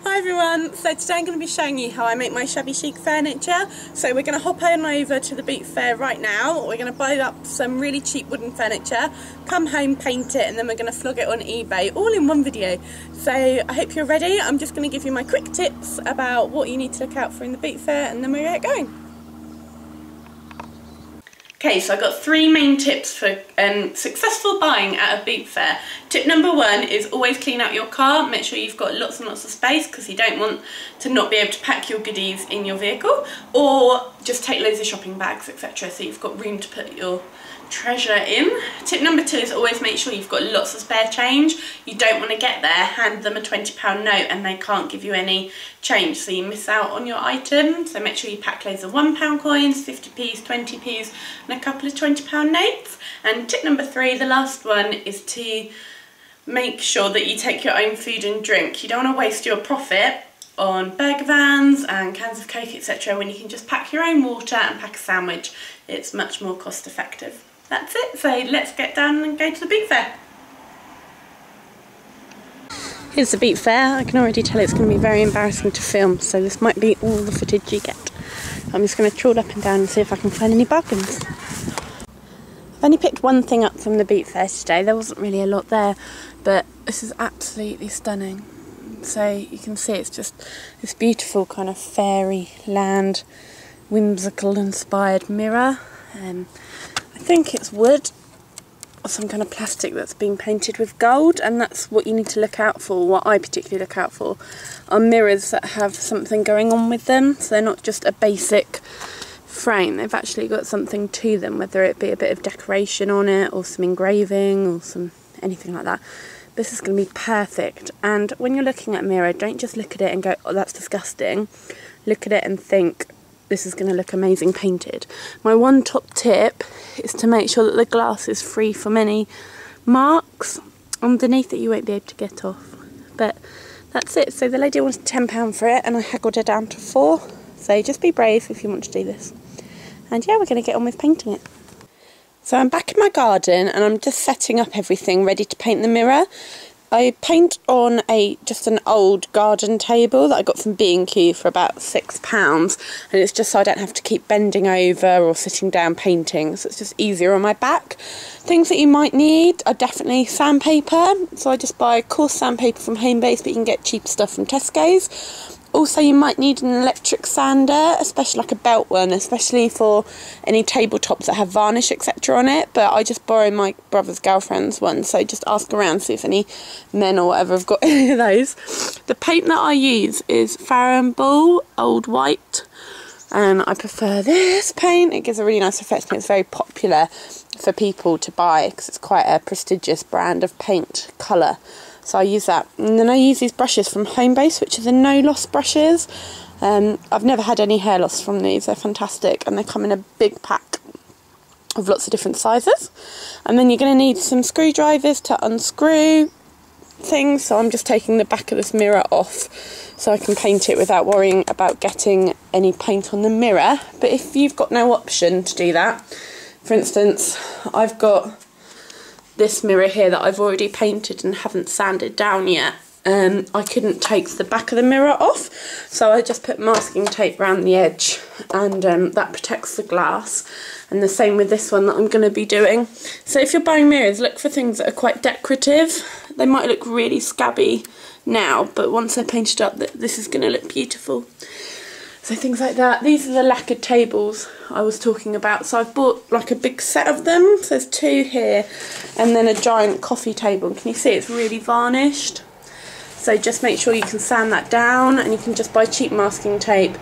Hi everyone, so today I'm going to be showing you how I make my shabby chic furniture. So we're going to hop on over to the boot fair right now. We're going to buy up some really cheap wooden furniture, come home, paint it, and then we're going to flog it on eBay all in one video. So I hope you're ready. I'm just going to give you my quick tips about what you need to look out for in the boot fair, and then we'll get going. Okay, so I've got three main tips for successful buying at a boot fair. Tip number one is always clean out your car. Make sure you've got lots and lots of space because you don't want to not be able to pack your goodies in your vehicle, or just take loads of shopping bags, etc. so you've got room to put your treasure in. Tip number two is always make sure you've got lots of spare change. You don't want to get there, hand them a £20 note and they can't give you any change, so you miss out on your item. So make sure you pack loads of £1 coins, 50p's, 20p's and a couple of £20 notes. And tip number three, the last one, is to make sure that you take your own food and drink. You don't want to waste your profit on burger vans and cans of Coke, etc. when you can just pack your own water and pack a sandwich. It's much more cost effective. That's it, so let's get down and go to the boot fair. Here's the boot fair. I can already tell it's going to be very embarrassing to film, so this might be all the footage you get. I'm just going to trawl up and down and see if I can find any bargains. I've only picked one thing up from the boot fair today. There wasn't really a lot there, but this is absolutely stunning. So you can see it's just this beautiful kind of fairy land, whimsical inspired mirror. I think it's wood or some kind of plastic that's been painted with gold, and that's what you need to look out for. What I particularly look out for are mirrors that have something going on with them, so they're not just a basic frame, they've actually got something to them, whether it be a bit of decoration on it or some engraving or some anything like that. This is going to be perfect. And when you're looking at a mirror, don't just look at it and go, oh, that's disgusting. Look at it and think, this is going to look amazing painted. My one top tip is to make sure that the glass is free from any marks underneath that you won't be able to get off. But that's it. So the lady wanted £10 for it and I haggled her down to £4. So just be brave if you want to do this. And yeah, we're going to get on with painting it. So I'm back in my garden and I'm just setting up everything ready to paint the mirror. I paint on just an old garden table that I got from B&Q for about £6, and it's just so I don't have to keep bending over or sitting down painting, so it's just easier on my back. Things that you might need are definitely sandpaper, so I just buy coarse sandpaper from Homebase, but you can get cheap stuff from Tesco's. Also, you might need an electric sander, especially like a belt one, especially for any tabletops that have varnish, etc. on it. But I just borrow my brother's girlfriend's one, so just ask around, see if any men or whatever have got any of those. The paint that I use is Farrow & Ball Old White, and I prefer this paint. It gives a really nice effect, and it's very popular for people to buy because it's quite a prestigious brand of paint colour. So I use that. And then I use these brushes from Homebase, which are the no loss brushes. I've never had any hair loss from these. They're fantastic, and they come in a big pack of lots of different sizes. And then you're going to need some screwdrivers to unscrew things. So I'm just taking the back of this mirror off so I can paint it without worrying about getting any paint on the mirror. But if you've got no option to do that, for instance, I've got this mirror here that I've already painted and haven't sanded down yet. I couldn't take the back of the mirror off, so I just put masking tape around the edge, and that protects the glass. And the same with this one that I'm going to be doing. So if you're buying mirrors, look for things that are quite decorative. They might look really scabby now, but once they're painted up, this is going to look beautiful. So things like that. These are the lacquered tables I was talking about. So I've bought like a big set of them. So there's two here and then a giant coffee table. Can you see it's really varnished? So just make sure you can sand that down, and you can just buy cheap masking tape.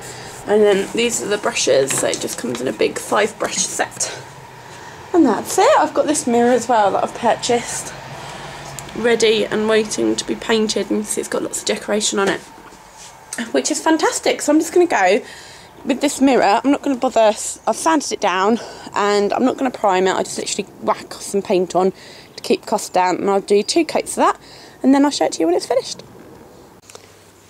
And then these are the brushes. So it just comes in a big 5-brush set. And that's it. I've got this mirror as well that I've purchased, ready and waiting to be painted. And you can see it's got lots of decoration on it, which is fantastic. So I'm just going to go with this mirror. I'm not going to bother, I've sanded it down and I'm not going to prime it. I just literally whack some paint on to keep costs down, and I'll do 2 coats of that and then I'll show it to you when it's finished.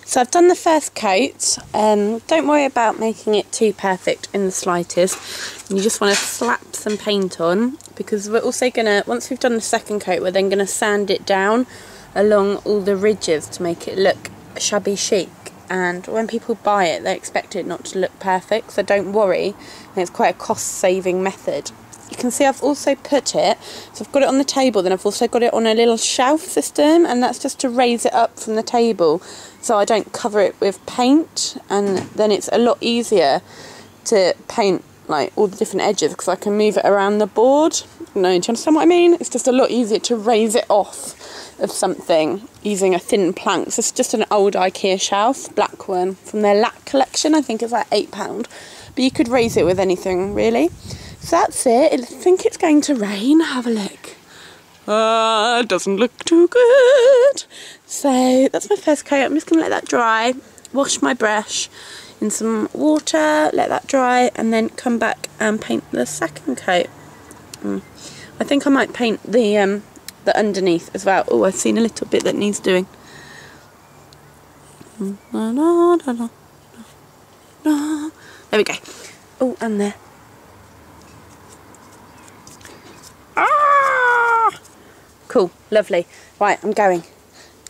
So I've done the first coat. Don't worry about making it too perfect in the slightest. You just want to slap some paint on, because we're also going to, once we've done the second coat, we're then going to sand it down along all the ridges to make it look shabby chic. and when people buy it they expect it not to look perfect, so don't worry, and it's quite a cost-saving method. You can see I've also put it, so I've got it on the table, then I've also got it on a little shelf system, and that's just to raise it up from the table so I don't cover it with paint, and then it's a lot easier to paint like all the different edges because I can move it around the board. No, do you understand what I mean? It's just a lot easier to raise it off of something using a thin plank. This is just an old IKEA shelf, black one, from their Lac collection. I think it's like £8, but you could raise it with anything really. So that's it. I think it's going to rain. Have a look. It doesn't look too good. So that's my first coat. I'm just going to let that dry, wash my brush in some water, let that dry, and then come back and paint the second coat. I think I might paint the underneath as well. Oh, I've seen a little bit that needs doing. There we go. Oh, and there. Cool, lovely. Right, I'm going.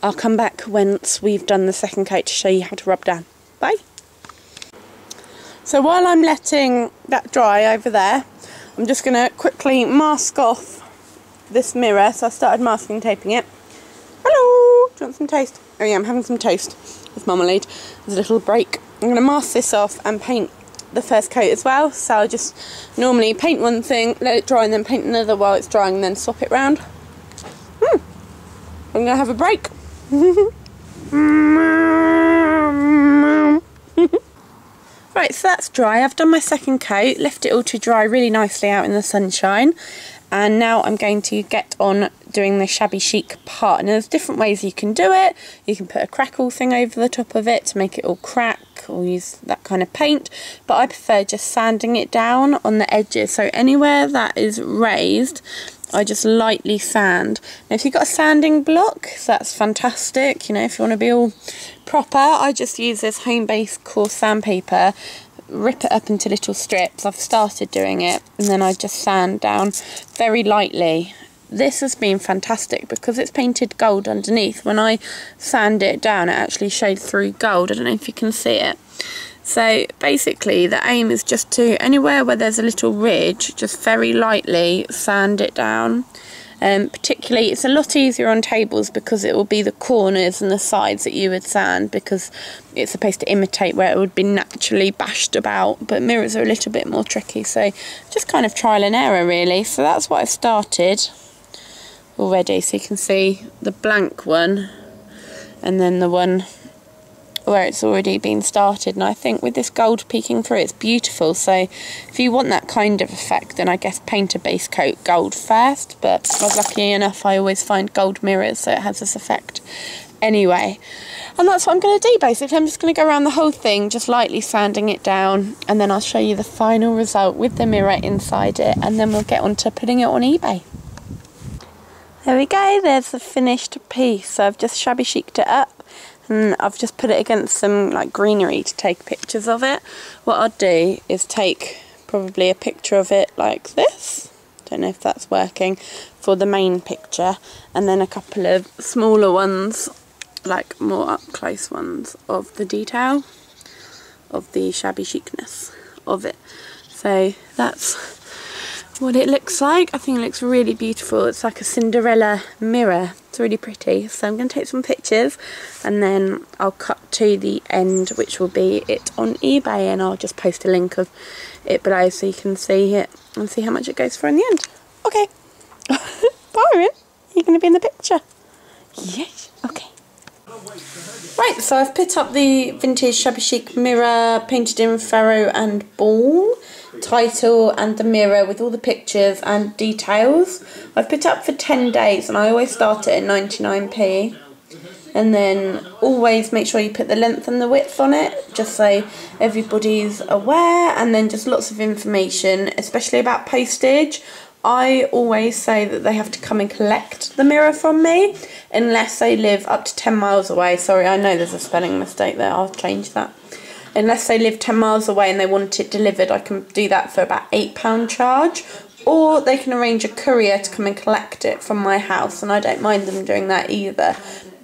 I'll come back once we've done the second coat to show you how to rub down. Bye. So while I'm letting that dry over there, I'm just going to quickly mask off this mirror. So I started masking taping it. Hello! Do you want some toast? Oh yeah, I'm having some toast with marmalade. There's a little break. I'm going to mask this off and paint the first coat as well. So I'll just normally paint one thing, let it dry, and then paint another while it's drying, and then swap it round. I'm going to have a break. Right, so that's dry. I've done my second coat, left it all to dry really nicely out in the sunshine, and now I'm going to get on doing the shabby chic part. And there's different ways you can do it. You can put a crackle thing over the top of it to make it all crack, or use that kind of paint, but I prefer just sanding it down on the edges. So anywhere that is raised, I just lightly sand. Now if you've got a sanding block, so that's fantastic. You know, if you want to be all proper, I just use this home-based coarse sandpaper, rip it up into little strips. I've started doing it, and then I just sand down very lightly. This has been fantastic because it's painted gold underneath. When I sand it down, it actually showed through gold. I don't know if you can see it. So basically the aim is just to, anywhere where there's a little ridge, just very lightly sand it down. Particularly it's a lot easier on tables because it will be the corners and the sides that you would sand, because it's supposed to imitate where it would be naturally bashed about, but mirrors are a little bit more tricky, so just kind of trial and error really. So that's what I've started already. So you can see the blank one and then the one where it's already been started, and I think with this gold peeking through it's beautiful. So if you want that kind of effect, then I guess paint a base coat gold first, but I was lucky enough I always find gold mirrors so it has this effect anyway. And that's what I'm going to do basically. I'm just going to go around the whole thing just lightly sanding it down, and then I'll show you the final result with the mirror inside it, and then we'll get on to putting it on eBay. There we go, there's the finished piece. So I've just shabby chiced it up, and I've just put it against some like greenery to take pictures of it. What I'll do is take probably a picture of it like this, don't know if that's working, for the main picture, and then a couple of smaller ones, like more up close ones, of the detail of the shabby chicness of it. So that's what it looks like. I think it looks really beautiful. It's like a Cinderella mirror. It's really pretty. So I'm going to take some pictures, and then I'll cut to the end, which will be it on eBay, and I'll just post a link of it below so you can see it and see how much it goes for in the end. Okay. Byron, you're going to be in the picture. Yes. Okay. Right, so I've put up the vintage shabby chic mirror, painted in Faro and Ball title, and the mirror with all the pictures and details. I've put up for 10 days, and I always start it at 99p, and then always make sure you put the length and the width on it just so everybody's aware, and then just lots of information, especially about postage. I always say that they have to come and collect the mirror from me unless they live up to 10 miles away. Sorry, I know there's a spelling mistake there, I'll change that. Unless they live 10 miles away and they want it delivered, I can do that for about £8 charge. Or they can arrange a courier to come and collect it from my house, and I don't mind them doing that either.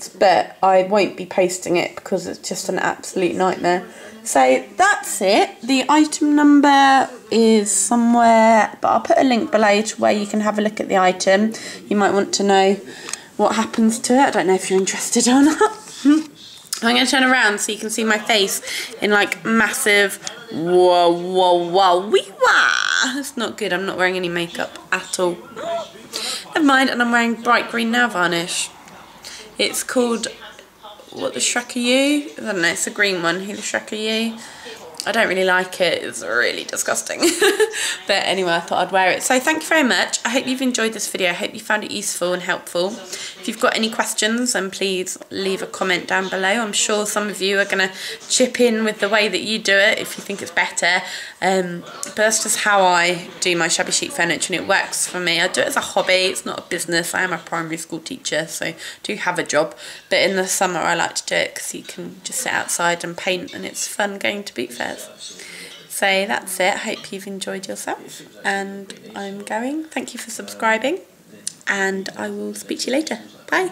but I won't be posting it because it's just an absolute nightmare. So that's it. The item number is somewhere, but I'll put a link below to where you can have a look at the item. You might want to know what happens to it. I don't know if you're interested or not. I'm going to turn around so you can see my face in like massive whoa, whoa, whoa, wee wah. It's not good. I'm not wearing any makeup at all. Never mind, and I'm wearing bright green nail varnish. It's called, what, the Shrek are you? I don't know, it's a green one. Who the Shrek are you? I don't really like it. It's really disgusting. But anyway, I thought I'd wear it. So thank you very much. I hope you've enjoyed this video. I hope you found it useful and helpful. If you've got any questions, then please leave a comment down below. I'm sure some of you are going to chip in with the way that you do it if you think it's better. But that's just how I do my shabby chic furniture, and it works for me. I do it as a hobby. It's not a business. I am a primary school teacher, so I do have a job. But in the summer, I like to do it because you can just sit outside and paint, and it's fun going to boot fairs. So that's it. I hope you've enjoyed yourself, and I'm going. Thank you for subscribing, and I will speak to you later. Bye.